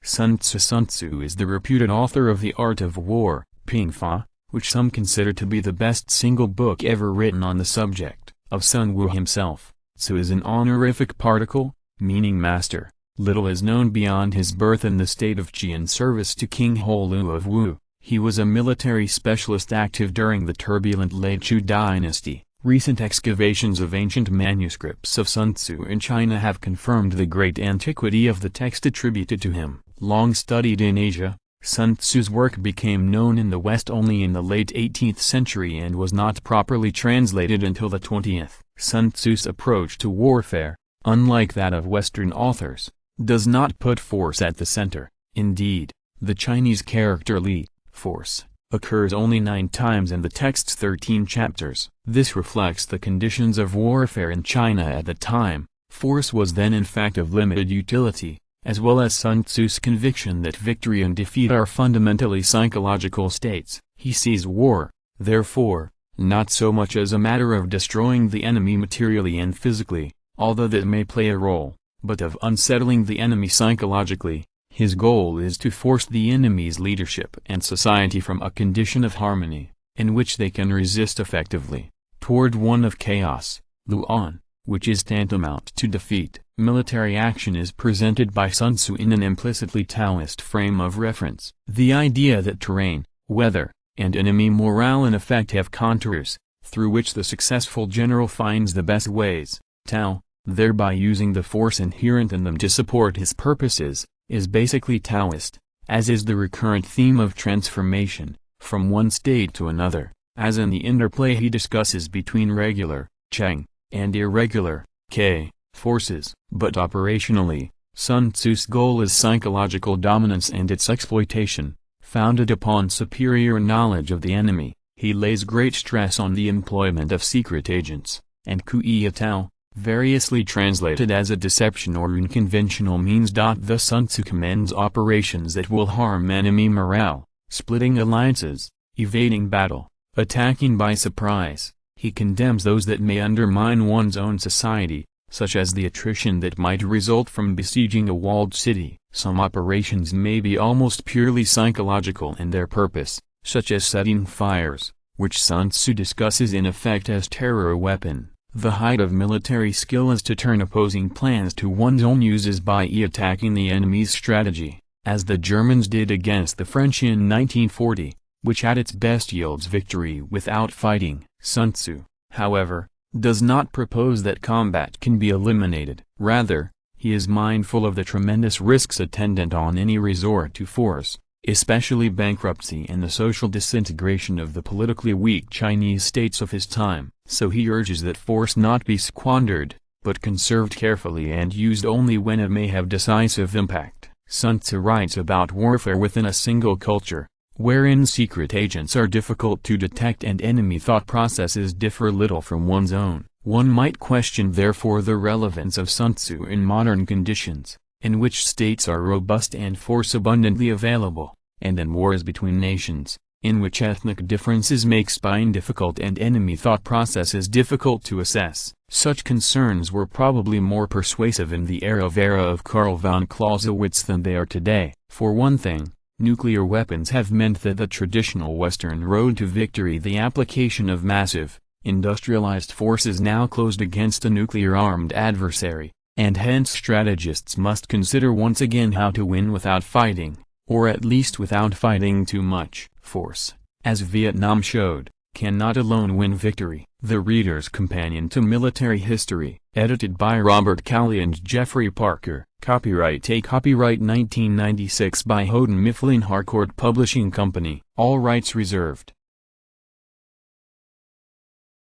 Sun Tzu is the reputed author of The Art of War, Ping Fa, which some consider to be the best single book ever written on the subject. Of Sun Wu himself, Tzu is an honorific particle, meaning master. Little is known beyond his birth in the state of Qi and service to King Holu of Wu. He was a military specialist active during the turbulent late Chu dynasty. Recent excavations of ancient manuscripts of Sun Tzu in China have confirmed the great antiquity of the text attributed to him. Long studied in Asia, Sun Tzu's work became known in the West only in the late 18th century and was not properly translated until the 20th. Sun Tzu's approach to warfare, unlike that of Western authors, does not put force at the center. Indeed, the Chinese character Li, force, occurs only 9 times in the text's 13 chapters. This reflects the conditions of warfare in China at the time. Force was then in fact of limited utility, as well as Sun Tzu's conviction that victory and defeat are fundamentally psychological states. He sees war, therefore, not so much as a matter of destroying the enemy materially and physically, although that may play a role, but of unsettling the enemy psychologically. His goal is to force the enemy's leadership and society from a condition of harmony, in which they can resist effectively, toward one of chaos, Luan, which is tantamount to defeat. Military action is presented by Sun Tzu in an implicitly Taoist frame of reference. The idea that terrain, weather, and enemy morale in effect have contours, through which the successful general finds the best ways, Tao, thereby using the force inherent in them to support his purposes, is basically Taoist, as is the recurrent theme of transformation, from one state to another, as in the interplay he discusses between regular, Cheng, and irregular, Ke, forces. But operationally, Sun Tzu's goal is psychological dominance and its exploitation, founded upon superior knowledge of the enemy. He lays great stress on the employment of secret agents, and Kuyi Tao, variously translated as a deception or unconventional means. Thus Sun Tzu commends operations that will harm enemy morale, splitting alliances, evading battle, attacking by surprise. He condemns those that may undermine one's own society, such as the attrition that might result from besieging a walled city. Some operations may be almost purely psychological in their purpose, such as setting fires, which Sun Tzu discusses in effect as terror weapon. The height of military skill is to turn opposing plans to one's own uses by attacking the enemy's strategy, as the Germans did against the French in 1940, which at its best yields victory without fighting. Sun Tzu, however, does not propose that combat can be eliminated. Rather, he is mindful of the tremendous risks attendant on any resort to force, especially bankruptcy and the social disintegration of the politically weak Chinese states of his time. So he urges that force not be squandered, but conserved carefully and used only when it may have decisive impact. Sun Tzu writes about warfare within a single culture, wherein secret agents are difficult to detect and enemy thought processes differ little from one's own. One might question therefore the relevance of Sun Tzu in modern conditions, in which states are robust and force abundantly available, and in wars between nations, in which ethnic differences make spying difficult and enemy thought processes difficult to assess. Such concerns were probably more persuasive in the era of Karl von Clausewitz than they are today. For one thing, nuclear weapons have meant that the traditional Western road to victory, the application of massive, industrialized force, is now closed against a nuclear-armed adversary, and hence strategists must consider once again how to win without fighting, or at least without fighting too much. Force, as Vietnam showed, cannot alone win victory. The Reader's Companion to Military History, edited by Robert Cowley and Jeffrey Parker. Copyright 1996 by Houghton Mifflin Harcourt Publishing Company. All rights reserved.